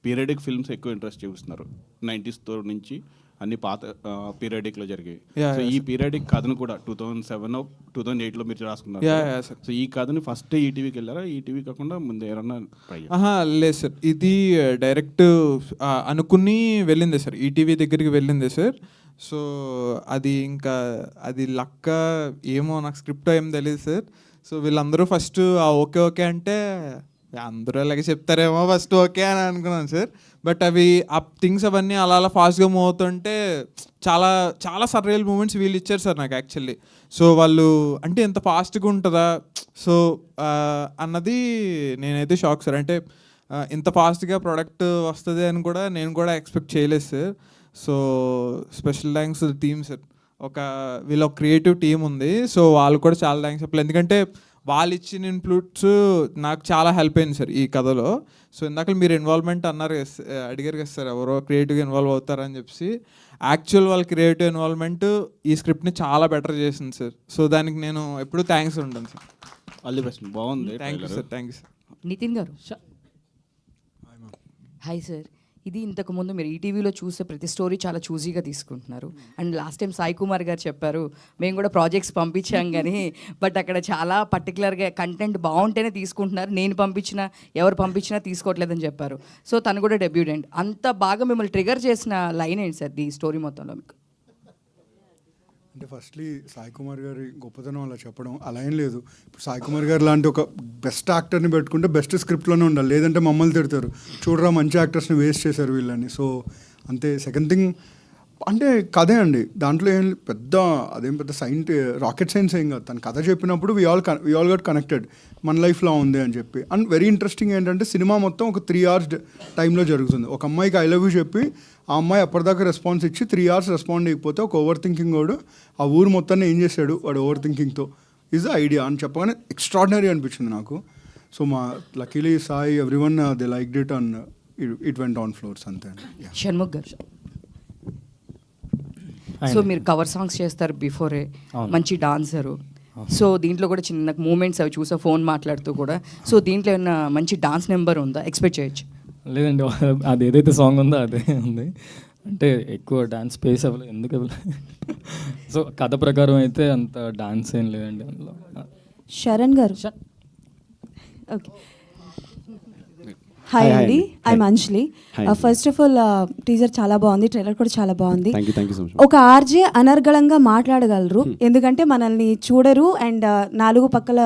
పీరియడిక్ ఫిల్మ్స్ ఎక్కువ ఇంట్రెస్ట్ చూపిస్తున్నారు. 90s నుంచి అన్ని పాత పీరియడిక్లో జరిగాయి. సో ఈ పీరియడిక్ కథను కూడా 2007, 2008లో మీరు రాసుకున్నారు. సో ఈ కథని ఫస్ట్ ఈటీవీకి వెళ్ళారా? ఈటీవీ కాకుండా ముందు ఏమన్నా ట్రై? లేదు సార్, ఇది డైరెక్ట్ అనుకుని వెళ్ళిందే సార్, ఈటీవీ దగ్గరికి వెళ్ళిందే సార్. సో అది ఇంకా అది లక్క ఏమో, నాకు స్క్రిప్ట్ ఏం తెలియదు సార్. సో వీళ్ళందరూ ఫస్ట్ ఓకే ఓకే అంటే అందరూ అలాగే చెప్తారేమో ఫస్ట్ ఓకే అని అనుకున్నాను సార్. బట్ అవి ఆ థింగ్స్ అవన్నీ అలా అలా ఫాస్ట్గా మూవ్ అవుతుంటే చాలా చాలా సర్రియల్ మూమెంట్స్ వీళ్ళు ఇచ్చారు సార్ నాకు యాక్చువల్లీ. సో వాళ్ళు అంటే ఎంత ఫాస్ట్గా ఉంటుందా సో అన్నది నేనైతే షాక్ సార్. అంటే ఇంత ఫాస్ట్గా ప్రోడక్ట్ వస్తుంది అని కూడా నేను కూడా ఎక్స్పెక్ట్ చేయలేదు sir. So special thanks team sir. వీళ్ళ క్రియేటివ్ టీమ్ ఉంది. సో వాళ్ళు కూడా చాలా థ్యాంక్స్ చెప్పాలి. ఎందుకంటే వాళ్ళు ఇచ్చిన ఇన్పుట్స్ నాకు చాలా హెల్ప్ అయింది సార్ ఈ కథలో. సో ఇందాక మీరు ఇన్వాల్వ్మెంట్ అన్నారు అడిగారు కదా సార్, ఎవరో క్రియేటివ్గా ఇన్వాల్వ్ అవుతారని చెప్పి. యాక్చువల్ వాళ్ళ క్రియేటివ్ ఇన్వాల్వ్మెంట్ ఈ స్క్రిప్ట్ని చాలా బెటర్ చేసింది సార్. సో దానికి నేను ఎప్పుడూ థ్యాంక్స్ ఉంటాను సార్. All the best. బాగుంది. Thank you sir. Thank you sir. Nitin గారు హాయ్ సార్. ఇది ఇంతకుముందు మీరు ఈటీవీలో చూసే ప్రతి స్టోరీ చాలా చూజీగా తీసుకుంటున్నారు. And last time Sai Kumar గారు చెప్పారు మేము కూడా ప్రాజెక్ట్స్ పంపించాం కానీ బట్ అక్కడ చాలా పర్టికులర్గా కంటెంట్ బాగుంటేనే తీసుకుంటున్నారు, నేను పంపించినా ఎవరు పంపించినా తీసుకోవట్లేదని చెప్పారు. సో తను కూడా డెబ్యూటెంట్. అంత బాగా మిమ్మల్ని ట్రిగర్ చేసిన లైన్ ఏంటి సార్ ఈ స్టోరీ మొత్తంలో మీకు? అంటే ఫస్ట్లీ సాయి కుమార్ గారి గొప్పతనం అలా చెప్పడం అలా ఏం లేదు. ఇప్పుడు సాయి కుమార్ గారు లాంటి ఒక బెస్ట్ యాక్టర్ని పెట్టుకుంటే బెస్ట్ స్క్రిప్ట్లోనే ఉండాలి, లేదంటే మమ్మల్ని తిడతారు, చూడరా మంచి యాక్టర్స్ని వేస్ట్ చేశారు వీళ్ళని. సో అంతే. సెకండ్ థింగ్ అంటే కథే అండి, దాంట్లో ఏం అదేం పెద్ద రాకెట్ సైన్స్ ఏం కాదు. తను కథ చెప్పినప్పుడు వి ఆల్ గట్ కనెక్టెడ్, మన లైఫ్లో ఉంది అని చెప్పి. అండ్ వెరీ ఇంట్రెస్టింగ్ ఏంటంటే సినిమా మొత్తం ఒక 3 hours టైంలో జరుగుతుంది. ఒక అమ్మాయికి ఐ లవ్ యూ చెప్పి ఆ అమ్మాయి అప్పటిదాకా రెస్పాన్స్ ఇచ్చి 3 hours రెస్పాండ్ అయిపోతే ఒక ఓవర్ థింకింగ్ వాడు ఆ ఊరు మొత్తాన్ని ఏం చేశాడు వాడు ఓవర్ థింకింగ్తో ఈజ్ ద ఐడియా అని చెప్పగానే ఎక్స్ట్రాడినరీ అనిపించింది నాకు. సో మా luckily Sai everyone they liked it and it went on floors అంతే. షణ్ముఖ్ గారు, సో మీరు కవర్ సాంగ్స్ చేస్తారు బిఫోరే, మంచి డాన్సరు. సో దీంట్లో కూడా చిన్న మూమెంట్స్ అవి చూసా ఫోన్ మాట్లాడుతూ కూడా. సో దీంట్లో ఏమన్నా మంచి డాన్స్ నెంబర్ ఉందా ఎక్స్పెక్ట్ చేయొచ్చు? లేదండి, అది ఏదైతే సాంగ్ ఉందో అదే ఉంది. అంటే ఎక్కువ డాన్స్ స్పేస్ అవ్వలేదు ఎందుకు అవ్వలేదు. సో కథ ప్రకారం అయితే అంత డాన్స్ ఏం లేదండి అందులో. శరణ్ గారు ఓకే. హాయ్ అండి, I'm Anjali. First of all teaser చాలా బాగుంది, ట్రైలర్ కూడా చాలా బాగుంది. ఒక ఆర్జే అనర్గళంగా మాట్లాడగలరు ఎందుకంటే మనల్ని చూడరు అండ్ 4 పక్కల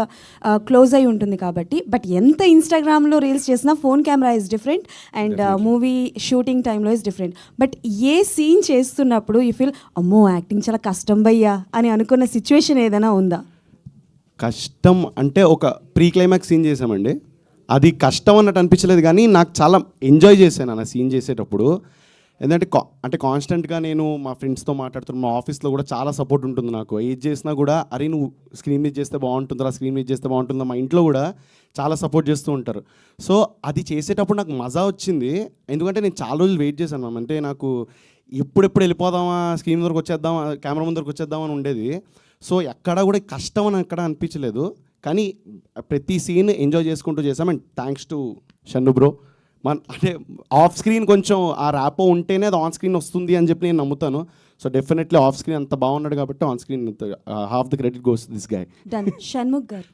క్లోజ్ అయి ఉంటుంది కాబట్టి. బట్ ఎంత ఇన్స్టాగ్రామ్లో రీల్స్ చేసినా phone camera is different and movie shooting టైంలో ఇస్ డిఫరెంట్. బట్ ఏ సీన్ చేస్తున్నప్పుడు యూ ఫీల్ అమ్మో యాక్టింగ్ చాలా కష్టం భయ్యా అని అనుకున్న సిచ్యువేషన్ ఏదైనా ఉందా? కష్టం అంటే ఒక ప్రీ క్లైమాక్స్ సీన్ చేసామండి. అది కష్టం అన్నట్టు అనిపించలేదు, కానీ నాకు చాలా ఎంజాయ్ చేశాను ఆ సీన్ చేసేటప్పుడు. ఎందుకంటే అంటే కాన్స్టెంట్గా నేను మా ఫ్రెండ్స్తో మాట్లాడుతున్నాను, మా ఆఫీస్లో కూడా చాలా సపోర్ట్ ఉంటుంది నాకు. ఏది చేసినా కూడా అరే నువ్వు స్క్రీన్ మీద చేస్తే బాగుంటుందా, స్క్రీన్ మీద చేస్తే బాగుంటుందా, మా ఇంట్లో కూడా చాలా సపోర్ట్ చేస్తూ ఉంటారు. సో అది చేసేటప్పుడు నాకు మజా వచ్చింది, ఎందుకంటే నేను చాలా రోజులు వెయిట్ చేశాను మ్యామ్. అంటే నాకు ఎప్పుడెప్పుడు వెళ్ళిపోదామా, స్క్రీన్ ముందరకు వచ్చేద్దామా, కెమెరా ముందరకు వచ్చేద్దామని ఉండేది. సో ఎక్కడ కూడా కష్టం అని ఎక్కడ అనిపించలేదు, కానీ ప్రతి సీన్ ఎంజాయ్ చేసుకుంటూ చేసాం. And thanks to Shannu bro. అంటే ఆఫ్ స్క్రీన్ కొంచెం ఆ ర్యాపో ఉంటేనే అది ఆన్ స్క్రీన్ వస్తుంది అని చెప్పి నేను నమ్ముతాను. సో డెఫినెట్లీ ఆఫ్ స్క్రీన్ అంత బాగున్నాడు కాబట్టి on screen half the credit goes this guy. Done. Shanmukh గారు,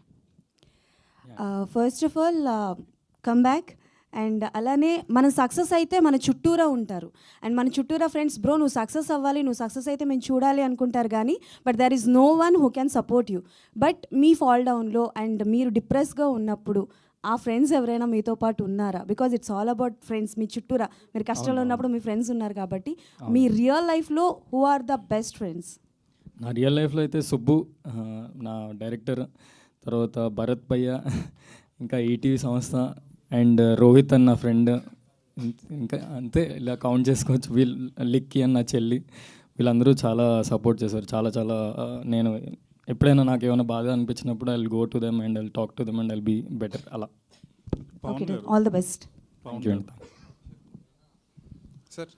first of all come back. And అలానే మనం సక్సెస్ అయితే మన చుట్టూరా ఉంటారు, అండ్ మన చుట్టూరా ఫ్రెండ్స్ బ్రో నువ్వు సక్సెస్ అవ్వాలి, నువ్వు సక్సెస్ అయితే మేము చూడాలి అనుకుంటారు, కానీ but there is no one who can support you. But మీ ఫాల్ డౌన్లో అండ్ మీరు డిప్రెస్గా ఉన్నప్పుడు ఆ ఫ్రెండ్స్ ఎవరైనా మీతో పాటు ఉన్నారా? Because it's all about friends. మీ చుట్టూరా మీరు కష్టాలు ఉన్నప్పుడు మీ ఫ్రెండ్స్ ఉన్నారు కాబట్టి, మీ రియల్ లైఫ్లో who are the best friends? నా రియల్ లైఫ్లో అయితే సుబ్బు నా డైరెక్టర్, తర్వాత భరత్ భయ్య, ఇంకా ఈటీవీ సంస్థ, అండ్ రోహిత్ అన్న ఫ్రెండ్, ఇంకా అంతే ఇలా కౌంట్ చేసుకోవచ్చు. లిక్కీ అన్న చెల్లి, వీళ్ళందరూ చాలా సపోర్ట్ చేశారు. చాలా చాలా నేను ఎప్పుడైనా నాకు ఏమైనా బాధ అనిపించినప్పుడు I will go to them and I will talk to them and I will be better. అలా all the best. Thank you. Sir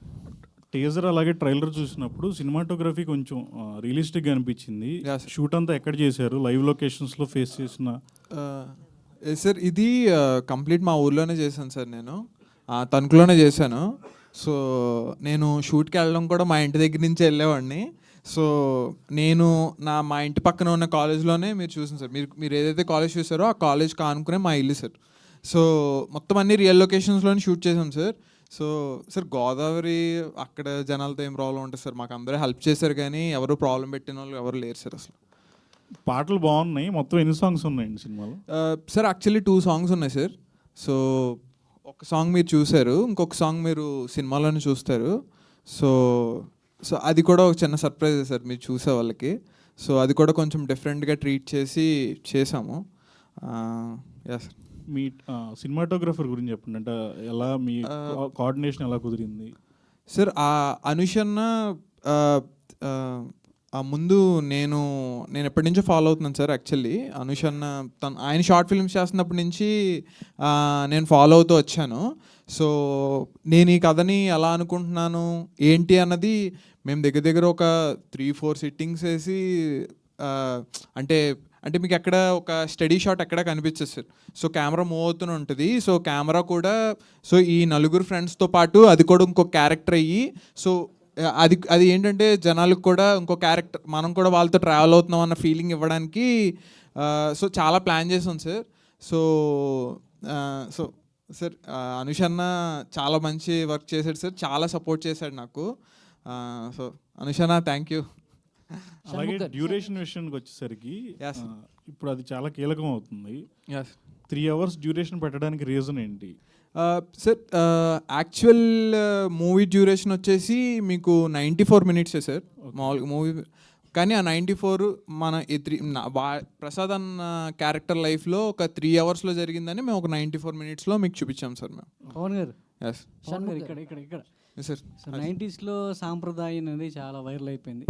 teaser అలాగే ట్రైలర్ చూసినప్పుడు సినిమాటోగ్రఫీ కొంచెం రియలిస్టిక్గా అనిపించింది. షూట్ అంతా ఎక్కడ చేశారు? లైవ్ లొకేషన్స్లో ఫేస్ చేసిన? సార్ ఇది కంప్లీట్ మా ఊర్లోనే చేశాను సార్, నేను తణుకులోనే చేశాను. సో నేను షూట్కి వెళ్ళడం కూడా మా ఇంటి దగ్గర నుంచి వెళ్ళేవాడిని. సో నేను మా ఇంటి పక్కన ఉన్న కాలేజ్లోనే మీరు చూసాను సార్, మీరు ఏదైతే కాలేజ్ చూసారో ఆ కాలేజ్కి ఆనుకునే మా ఇల్లు సార్. సో మొత్తం అన్ని రియల్ లొకేషన్స్లోనే షూట్ చేసాం సార్. సో సార్ గోదావరి అక్కడ జనాలతో ఏం ప్రాబ్లం ఉంటుంది సార్, మాకు అందరూ హెల్ప్ చేశారు, కానీ ఎవరు ప్రాబ్లం పెట్టిన వాళ్ళు ఎవరు లేరు సార్ అసలు. పాటలు బాగున్నాయి. మొత్తం ఎన్ని సాంగ్స్ ఉన్నాయండి సినిమాలో? సార్ యాక్చువల్లీ 2 songs ఉన్నాయి సార్. సో ఒక సాంగ్ మీరు చూశారు, ఇంకొక సాంగ్ మీరు సినిమాలోనే చూస్తారు. సో సో అది కూడా ఒక చిన్న సర్ప్రైజ్ సార్ మీరు చూసే వాళ్ళకి. సో అది కూడా కొంచెం డిఫరెంట్గా ట్రీట్ చేసి చేసాము. Yeah sir. మీ సినిమాటోగ్రఫర్ గురించి చెప్పండి, అంటే ఎలా మీ కోఆర్డినేషన్ ఎలా కుదిరింది? సార్ అనుషన్న ముందు నేను ఎప్పటి నుంచో ఫాలో అవుతున్నాను సార్. యాక్చువల్లీ అనుషన్న ఆయన షార్ట్ ఫిల్మ్స్ చేస్తున్నప్పటి నుంచి నేను ఫాలో అవుతూ వచ్చాను. సో నేను ఈ కథని ఎలా అనుకుంటున్నాను ఏంటి అన్నది మేము దగ్గర ఒక 3-4 సిట్టింగ్స్ వేసి అంటే మీకు ఎక్కడ ఒక స్టడీ షాట్ ఎక్కడ కనిపించదు సార్. సో కెమెరా మూవ్ అవుతూనే ఉంటుంది. సో కెమెరా కూడా సో ఈ నలుగురు ఫ్రెండ్స్తో పాటు అది కూడా ఇంకో క్యారెక్టర్ అయ్యి, సో అది ఏంటంటే జనాలకు కూడా ఇంకో క్యారెక్టర్, మనం కూడా వాళ్ళతో ట్రావెల్ అవుతున్నాం అన్న ఫీలింగ్ ఇవ్వడానికి సో చాలా ప్లాన్ చేసాం సార్. సో సో సార్ అనుషన్న చాలా మంచి వర్క్ చేశాడు సార్, చాలా సపోర్ట్ చేశాడు నాకు. సో అనుషన్న థ్యాంక్ యూ. అలాగే డ్యూరేషన్ విషయానికి వచ్చేసరికి ఇప్పుడు అది చాలా కీలకం అవుతుంది. 3 hours డ్యూరేషన్ పెట్టడానికి రీజన్ ఏంటి? సార్ యాక్చువల్ మూవీ డ్యూరేషన్ వచ్చేసి మీకు 94 minutes సార్ మామూలుగా మూవీ, కానీ ఆ 94 మన ప్రసాద్ అన్న క్యారెక్టర్ లైఫ్లో ఒక 3 hours జరిగిందని మేము ఒక 94 minutes మీకు చూపించాం సార్ మేము. పవన్ గారు, ఎస్ ఇక్కడ సార్ 90s సాంప్రదాయం అనేది చాలా వైరల్ అయిపోయింది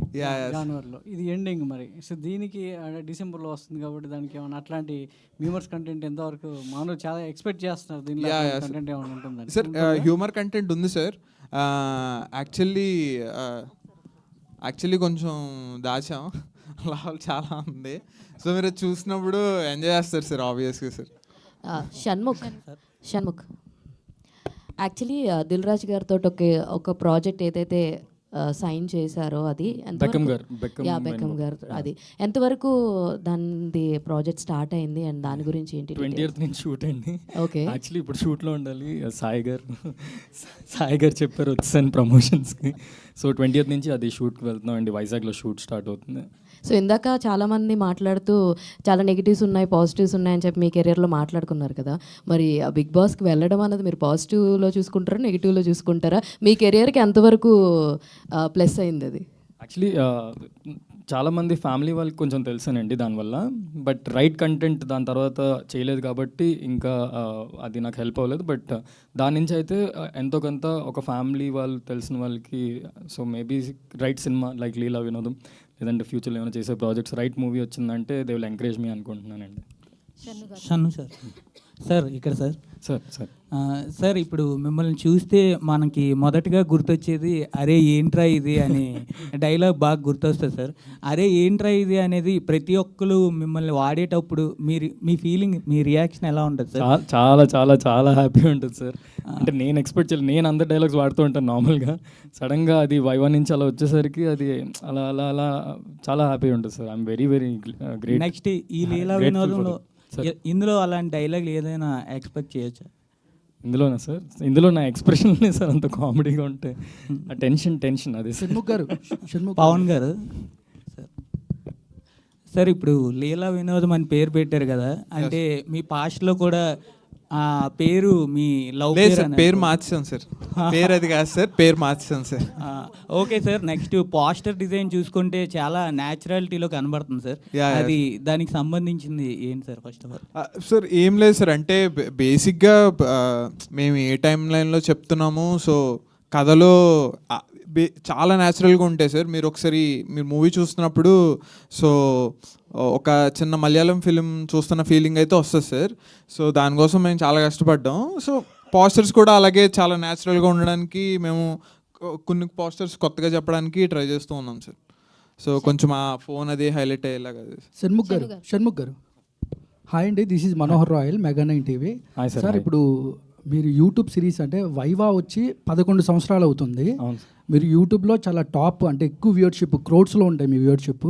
జనవరిలో. ఇది ఎండింగ్ మరి. సో దీనికి డిసెంబర్లో వస్తుంది కాబట్టి దానికి ఏమైనా అట్లాంటి హ్యూమర్స్ కంటెంట్ ఎంతవరకు మామూలు చాలా ఎక్స్పెక్ట్ చేస్తున్నారు దీనిలో కంటెంట్ ఏమైనా ఉంటుందని? సార్ హ్యూమర్ కంటెంట్ ఉంది సార్. యాక్చువల్లీ కొంచెం దాచాం, లాభాలు చాలా ఉంది. సో మీరు చూసినప్పుడు ఎంజాయ్ చేస్తారు సార్ ఆబ్వియస్గా సార్. షణ్ముఖ్ యాక్చువల్లీ దిల్ రాజు గారితో ఒక ప్రాజెక్ట్ ఏదైతే సైన్ చేశారో అది బెక్కమ్ గారు, అది ఎంతవరకు దాని ప్రాజెక్ట్ స్టార్ట్ అయింది అండ్ దాని గురించి ఏంటి? 20th నుంచి షూట్ అండి. ఓకే, యాక్చువల్లీ ఇప్పుడు షూట్లో ఉండాలి. సాయి గారు చెప్పారు వచ్చాను ప్రమోషన్స్కి. సో 20th నుంచి అది షూట్కి వెళ్తున్నాం అండి. వైజాగ్లో షూట్ స్టార్ట్ అవుతుంది. సో ఇందాక చాలామంది మాట్లాడుతూ చాలా నెగిటివ్స్ ఉన్నాయి, పాజిటివ్స్ ఉన్నాయని చెప్పి మీ కెరియర్లో మాట్లాడుకున్నారు కదా. మరి ఆ బిగ్ బాస్కి వెళ్ళడం అన్నది మీరు పాజిటివ్లో చూసుకుంటారా, నెగిటివ్లో చూసుకుంటారా? మీ కెరియర్కి ఎంతవరకు ప్లస్ అయింది అది? యాక్చువల్లీ చాలామంది ఫ్యామిలీ వాళ్ళకి కొంచెం తెలుసానండి దానివల్ల, బట్ రైట్ కంటెంట్ దాని తర్వాత చేయలేదు కాబట్టి ఇంకా అది నాకు హెల్ప్ అవ్వలేదు. బట్ దాని నుంచి అయితే ఎంతో కొంత ఒక ఫ్యామిలీ వాళ్ళు తెలిసిన వాళ్ళకి, so maybe right cinema like Leela Vinodham లేదంటే ఫ్యూచర్లో ఏమైనా చేసే ప్రాజెక్ట్స్ రైట్ మూవీ వచ్చిందంటే దే విల్ ఎంకరేజ్ మీ అనుకుంటున్నానండి. షన్ను సార్, సార్ ఇక్కడ సార్ సార్ సార్ సార్ ఇప్పుడు మిమ్మల్ని చూస్తే మనకి మొదటగా గుర్తొచ్చేది అరే ఏంట్రా ఇది అని డైలాగ్ బాగా గుర్తొస్తుంది సార్. అరే ఏంట్రా ఇది అనేది ప్రతి ఒక్కరు మిమ్మల్ని వాడేటప్పుడు మీ ఫీలింగ్, మీ రియాక్షన్ ఎలా ఉంటుంది సార్? చాలా చాలా చాలా హ్యాపీ ఉంటుంది సార్. అంటే నేను ఎక్స్పెక్ట్ చేయలేదు, నేను అందరు డైలాగ్స్ వాడుతూ ఉంటాను నార్మల్గా, సడన్గా అది వైవా నుంచి అలా వచ్చేసరికి అది అలా అలా అలా చాలా హ్యాపీ ఉంటుంది sir. I'm very very great. Next ఈ లీలా వినోదంలో ఇందులో అలాంటి డైలాగ్ ఏదైనా ఎక్స్పెక్ట్ చేయొచ్చా? ఇందులోనా సార్? ఇందులో నా ఎక్స్ప్రెషన్లే సార్ అంత కామెడీగా ఉంటే ఆ టెన్షన్ అదే షణ్ముఖ్ గారు, పవన్ గారు సార్ ఇప్పుడు లీలా వినోదం అని పేరు పెట్టారు కదా, అంటే మీ పాస్ట్లో కూడా ఆ పేరు మీ లవ్ పేరు మార్చాను సార్. పేరు అది కాదు సార్, పేరు మార్చాను sir. Okay sir. Next poster design చూసుకుంటే చాలా న్యాచురాలిటీలో కనబడుతుంది సార్. అది దానికి సంబంధించింది ఏంటి sir? First of all sir ఏం లేదు సార్, అంటే బేసిక్గా మేము ఏ టైం లైన్లో చెప్తున్నాము, సో కథలో చాలా న్యాచురల్గా ఉంటాయి సార్. మీరు ఒకసారి మీరు మూవీ చూస్తున్నప్పుడు సో ఒక చిన్న మలయాళం ఫిలిం చూస్తున్న ఫీలింగ్ అయితే వస్తుంది సార్. సో దానికోసం మేము చాలా కష్టపడ్డాం. సో పోస్టర్స్ కూడా అలాగే చాలా న్యాచురల్గా ఉండడానికి మేము కొన్ని పోస్టర్స్ కొత్తగా చెప్పడానికి ట్రై చేస్తూ ఉన్నాం సార్. సో కొంచెం ఆ ఫోన్ అది హైలైట్ అయ్యేలాగా. షణ్ముఖ్ గారు హాయ్ అండి, this is Manohar royal, mega 9 TV. Sir ఇప్పుడు మీరు యూట్యూబ్ సిరీస్ అంటే వైవా వచ్చి 11 సంవత్సరాలు అవుతుంది. మీరు యూట్యూబ్లో చాలా టాప్, అంటే ఎక్కువ వ్యూవర్షిప్, క్రోడ్స్లో ఉంటాయి మీ వ్యూవర్షిప్.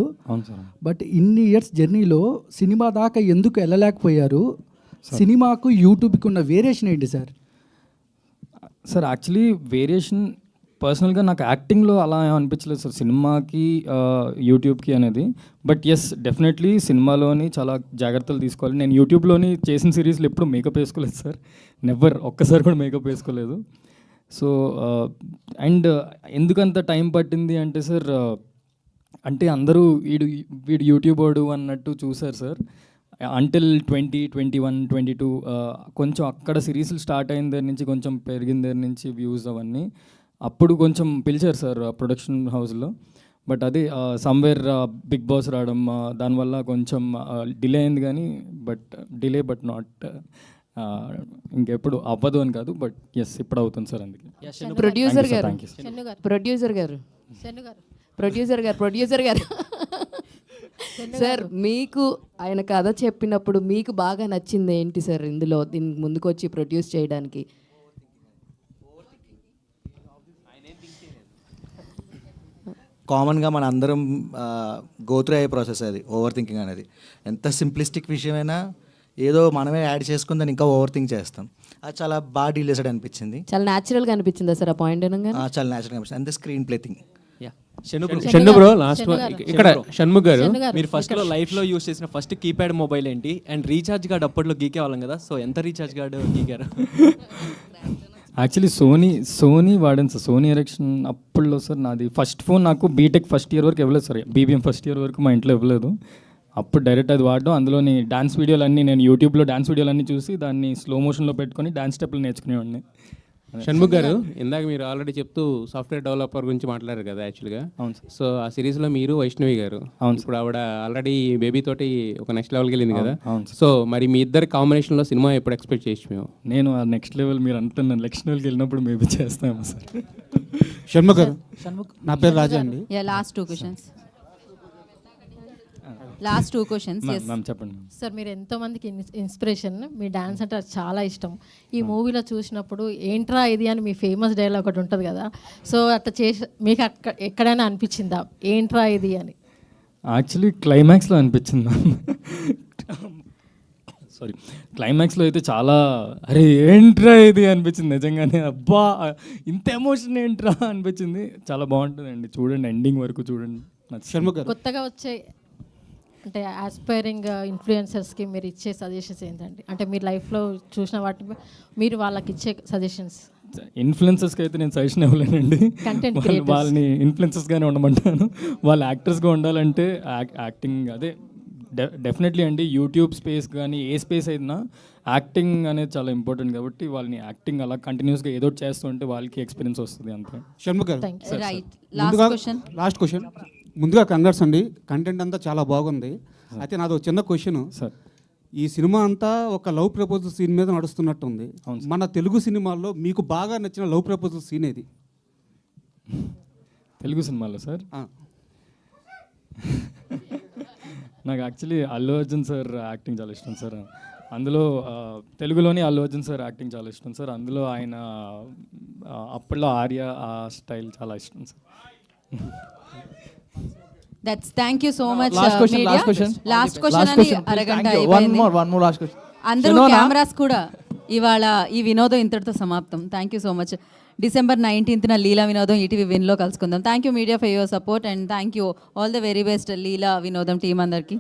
బట్ ఇన్ని ఇయర్స్ జర్నీలో సినిమా దాకా ఎందుకు వెళ్ళలేకపోయారు? సినిమాకు యూట్యూబ్కి ఉన్న వేరియేషన్ ఏంటి సార్? సార్ యాక్చువల్లీ వేరియేషన్ పర్సనల్గా నాకు యాక్టింగ్లో అలా అనిపించలేదు సార్ సినిమాకి యూట్యూబ్కి అనేది. బట్ ఎస్ డెఫినెట్లీ సినిమాలోని చాలా జాగ్రత్తలు తీసుకోవాలి. నేను యూట్యూబ్లోని చేసిన సిరీస్లో ఎప్పుడు మేకప్ వేసుకోలేదు సార్, నెవర్, ఒక్కసారి కూడా మేకప్ వేసుకోలేదు. సో అండ్ ఎందుకంత టైం పట్టింది అంటే సార్, అంటే అందరూ వీడు యూట్యూబర్డు అన్నట్టు చూసారు సార్. అంటిల్ 2021, 22 కొంచెం అక్కడ సిరీస్లు స్టార్ట్ అయిన దగ్గర నుంచి కొంచెం పెరిగిన దగ్గర నుంచి వ్యూస్ అవన్నీ అప్పుడు కొంచెం పిలిచారు సార్ ప్రొడక్షన్ హౌస్లో. బట్ అది సమ్వేర్ బిగ్ బాస్ రావడం దానివల్ల కొంచెం డిలే అయింది కానీ, బట్ నాట్ ఇంకెప్పుడు అవ్వదు అని కాదు, బట్ ఎస్ ఇప్పుడు అవుతుంది సార్. అందుకే ప్రొడ్యూసర్ గారు సార్ మీకు ఆయన కథ చెప్పినప్పుడు మీకు బాగా నచ్చింది ఏంటి సార్ ఇందులో, దీనికి ముందుకు వచ్చి ప్రొడ్యూస్ చేయడానికి? కామన్గా మన అందరం గోత్రూ అయ్యే ప్రాసెస్ అది ఓవర్ థింకింగ్ అనేది. ఎంత సింప్లిస్టిక్ విషయమైనా ఏదో మనమే యాడ్ చేసుకుని దాన్ని ఇంకా ఓవర్ థింక్ చేస్తాం. అది చాలా బాగా డీల్ చేసాడు అనిపించింది. చాలా న్యాచురల్గా అనిపించిందా సార్ ఆ పాయింట్? చాలా న్యాచురల్గా అనిపించింది. అంతే screen play thing. Shanmukh last ఇక్కడ షణ్ముఖ్ గారు, మీరు ఫస్ట్లో లైఫ్లో యూస్ చేసిన ఫస్ట్ కీప్యాడ్ మొబైల్ ఏంటి? అండ్ రీఛార్జ్ కార్డ్ అప్పట్లో గీకే వాళ్ళం కదా, సో ఎంత రీఛార్జ్ కార్డు గీకారు? యాక్చువల్లీ సోనీ వాడాను సార్, సోనీ ఎరెక్షన్ అప్పుడులో సార్. నాది ఫస్ట్ ఫోన్ నాకు బీటెక్ ఫస్ట్ ఇయర్ వరకు ఇవ్వలేదు సార్, బీబీఎం ఫస్ట్ ఇయర్ వరకు మా ఇంట్లో ఇవ్వలేదు. అప్పుడు డైరెక్ట్ అది వాడడం, అందులోని డాన్స్ వీడియోలన్నీ నేను యూట్యూబ్లో డాన్స్ వీడియోలన్నీ చూసి దాన్ని స్లో మోషన్లో పెట్టుకొని డాన్స్ స్టెప్లు నేర్చుకునేవాడిని. షణ్ముఖ్ గారు, ఇందాక మీరు ఆల్రెడీ చెప్తూ సాఫ్ట్వేర్ డెవలపర్ గురించి మాట్లాడారు కదా యాక్చువల్గా. అవును సార్. సో ఆ సిరీస్లో మీరు వైష్ణవి గారు, అవును, ఇప్పుడు ఆవిడ ఆల్రెడీ బేబీ తోటి ఒక నెక్స్ట్ లెవెల్కి వెళ్ళింది కదా. అవును. సో మరి మీ ఇద్దరు కాంబినేషన్లో సినిమా ఎప్పుడు ఎక్స్పెక్ట్ చేయొచ్చు మేము? నేను ఆ నెక్స్ట్ లెవెల్ మీరు అంటున్నాను, నెక్స్ట్ లెవెల్కి వెళ్ళినప్పుడు మేబీ చేస్తాము సార్. షణ్ముఖ్ గారు, నా పేరు రాజా అండి. Last two questions. చెప్పండి సార్, మీరు ఎంతోమందికి ఇన్స్పిరేషన్, మీ డాన్స్ అంటే అది చాలా ఇష్టం. ఈ మూవీలో చూసినప్పుడు ఏంట్రా ఇది అని మీ ఫేమస్ డైలాగ్ ఒకటి ఉంటుంది కదా, సో అట్లా చేసి మీకు ఎక్కడైనా అనిపించిందా ఏంట్రా ఇది అని? యాక్చువల్లీ క్లైమాక్స్లో అనిపించింది. సారీ, క్లైమాక్స్లో అయితే చాలా అరే ఏంట్రా ఇది అనిపించింది నిజంగానే. అబ్బా ఇంత ఎమోషన్ ఏంట్రా అనిపించింది. చాలా బాగుంటుందండి, చూడండి, ఎండింగ్ వరకు చూడండి. కొత్తగా వచ్చే అంటే ఆస్పైరింగ్ ఇన్ఫ్లుయెన్సర్స్కి మీరు ఇచ్చే సజెషన్స్ ఏంటండి? అంటే మీరు లైఫ్లో చూసిన వాటి మీరు వాళ్ళకి ఇచ్చే సజెషన్స్. ఇన్ఫ్లుయెన్సర్స్కి అయితే నేను సజెషన్ ఇవ్వలేనండి. Content creators. వాళ్ళని ఇన్ఫ్లుయెన్సర్స్గానే ఉండమంటాను. వాళ్ళు యాక్టర్స్గా ఉండాలంటే యాక్టింగ్ అదే డెఫినెట్లీ అండి. యూట్యూబ్ స్పేస్ కానీ ఏ స్పేస్ అయినా యాక్టింగ్ అనేది చాలా ఇంపార్టెంట్ కాబట్టి వాళ్ళని యాక్టింగ్ అలా కంటిన్యూస్గా ఏదో ఒకటి చేస్తూ ఉంటే వాళ్ళకి ఎక్స్పీరియన్స్ వస్తుంది అంతే. షణ్ముఖ్ గారు రైట్ లాస్ట్ క్వశ్చన్. ముందుగా కంగ్రాట్స్ అండి, కంటెంట్ అంతా చాలా బాగుంది. అయితే నాది ఒక చిన్న క్వశ్చన్. సార్, ఈ సినిమా అంతా ఒక లవ్ ప్రపోజల్ సీన్ మీద నడుస్తున్నట్టుంది. మన తెలుగు సినిమాల్లో మీకు బాగా నచ్చిన లవ్ ప్రపోజల్ సీన్ ఏది? తెలుగు సినిమాలో సార్ నాకు actually Allu Arjun sir acting చాలా ఇష్టం సార్. అందులో తెలుగులోని అల్లు అర్జున్ సార్ యాక్టింగ్ చాలా ఇష్టం సార్. అందులో ఆయన అప్పట్లో ఆర్య ఆ స్టైల్ చాలా ఇష్టం sir. That's thank you so much. Last question అని అరగంట అయిపోయింది. One more last question. అందరూ కెమెరాస్ కూడా ఇవాళ ఈ వినోదం ఇంతటితో సమాప్తం. Thank you so much. December 19th Leela Vinodham ETV విన్లో కలుసుకుందాం. Thank you media for your support and thank you all the very best Leela Vinodham team అందరికీ.